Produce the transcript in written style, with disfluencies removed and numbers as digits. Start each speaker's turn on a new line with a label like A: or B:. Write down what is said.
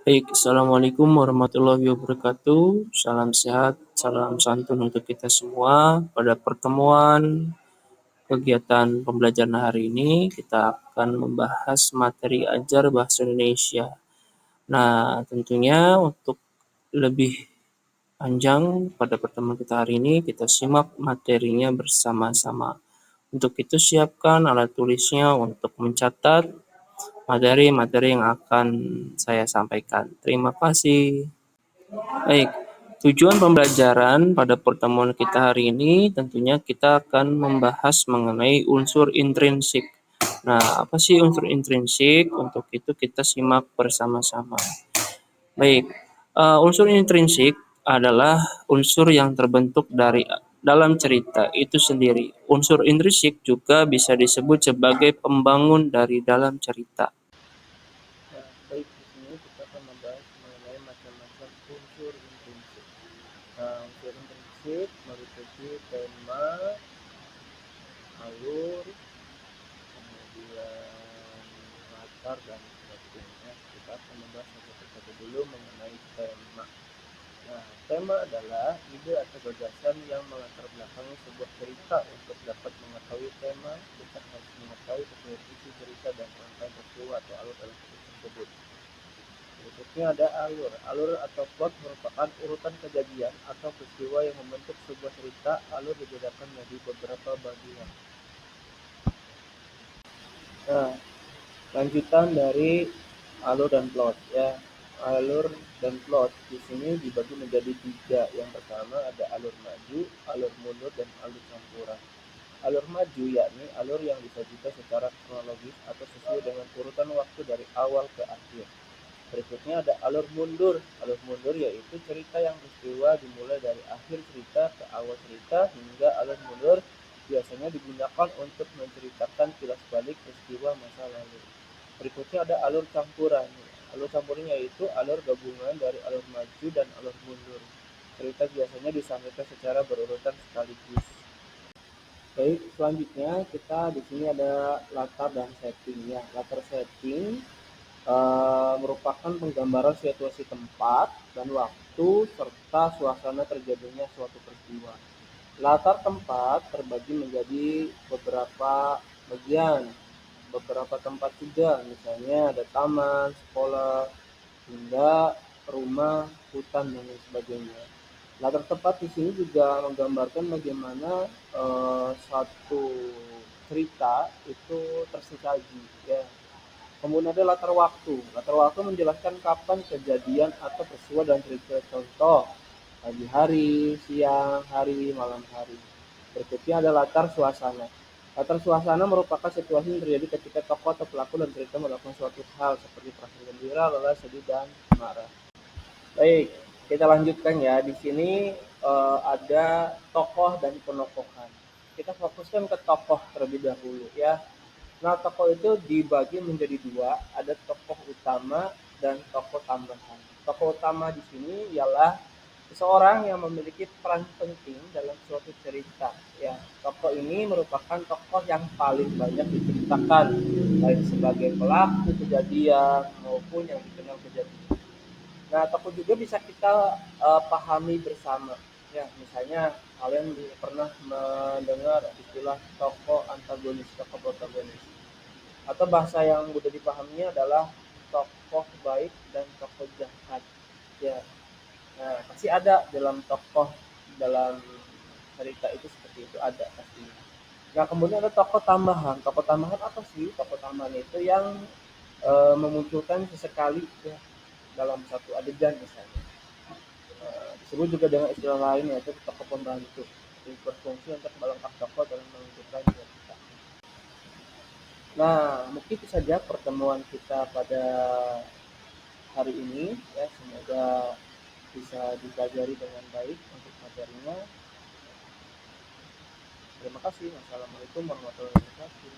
A: Baik, Assalamualaikum warahmatullahi wabarakatuh. Salam sehat, salam santun untuk kita semua. Pada pertemuan kegiatan pembelajaran hari ini, kita akan membahas materi ajar bahasa Indonesia. Nah, tentunya untuk lebih panjang pada pertemuan kita hari ini, kita simak materinya bersama-sama. Untuk itu siapkan alat tulisnya untuk mencatat materi-materi yang akan saya sampaikan. Terima kasih. Baik, tujuan pembelajaran pada pertemuan kita hari ini tentunya kita akan membahas mengenai unsur intrinsik. Nah, apa sih unsur intrinsik? Untuk itu kita simak bersama-sama. Baik, unsur intrinsik adalah unsur yang terbentuk dari dalam cerita itu sendiri. Unsur intrinsik juga bisa disebut sebagai pembangun dari dalam cerita. Nah, baik, di sini kita akan membahas mengenai macam-macam unsur intrinsik. Nah, unsur intrinsik meliputi tema, alur, kemudian latar dan sebagainya. Kita akan membahas satu persatu dulu mengenai tema. Nah, tema adalah ide atau gagasan yang melatar belakangi sebuah cerita. Untuk dapat mengetahui tema, kita harus mengetahui sesuai isi cerita dan rangkaian peristiwa atau alur dalam cerita tersebut. Berikutnya ada alur. Alur atau plot merupakan urutan kejadian atau peristiwa yang membentuk sebuah cerita. Alur dibedakan menjadi beberapa bagian. Nah, lanjutan dari alur dan plot ya. Alur dan plot di sini dibagi menjadi tiga. Yang pertama ada alur maju, alur mundur, dan alur campuran. Alur maju yakni alur yang disajikan secara kronologis atau sesuai dengan urutan waktu dari awal ke akhir. Berikutnya ada alur mundur. Alur mundur yaitu cerita yang peristiwa dimulai dari akhir cerita ke awal cerita hingga alur mundur biasanya digunakan untuk menceritakan kilas balik peristiwa masa lalu. Berikutnya ada alur campuran. Alur campuran yaitu alur gabungan dari alur maju dan alur mundur. Cerita biasanya disampaikan secara berurutan sekaligus. Baik, selanjutnya kita di sini ada latar dan setting ya. Latar setting merupakan penggambaran situasi tempat dan waktu serta suasana terjadinya suatu peristiwa. Latar tempat terbagi menjadi beberapa bagian, beberapa tempat juga, misalnya ada taman, sekolah, hingga rumah, hutan, dan lain sebagainya. Latar tempat di sini juga menggambarkan bagaimana satu cerita itu tersaji ya. Kemudian ada latar waktu. Latar waktu menjelaskan kapan kejadian atau peristiwa dan cerita. Contoh, pagi hari, siang hari, malam hari. Berikutnya ada latar suasana. Latar suasana merupakan situasi yang terjadi ketika tokoh atau pelaku dan cerita melakukan suatu hal seperti perasaan gembira, lelah, sedih, dan marah. Baik, kita lanjutkan ya. Di sini ada tokoh dan penokohan. Kita fokuskan ke tokoh terlebih dahulu ya. Nah, tokoh itu dibagi menjadi dua, ada tokoh utama dan tokoh tambahan. Tokoh utama di sini ialah seseorang yang memiliki peran penting dalam suatu cerita. Ya, tokoh ini merupakan tokoh yang paling banyak diceritakan, baik sebagai pelaku kejadian maupun yang dikenal kejadian. Nah, tokoh juga bisa kita pahami bersama. Ya, misalnya kalian pernah mendengar istilah tokoh antagonis, tokoh protagonis. Atau bahasa yang mudah dipahaminya adalah tokoh baik dan tokoh jahat. Ya, nah, pasti ada dalam tokoh dalam cerita itu seperti itu ada pasti. Nah, kemudian ada tokoh tambahan. Tokoh tambahan apa sih? Tokoh tambahan itu yang memunculkan sesekali ya, dalam satu adegan misalnya. Disebut juga dengan istilah lain yaitu tokoh pembantu. Jadi berfungsi untuk melengkapi tokoh dalam menunjukkan cerita. Nah, mungkin itu saja pertemuan kita pada hari ini ya, semoga bisa dipelajari dengan baik untuk materinya. Terima kasih. Wassalamualaikum warahmatullahi wabarakatuh.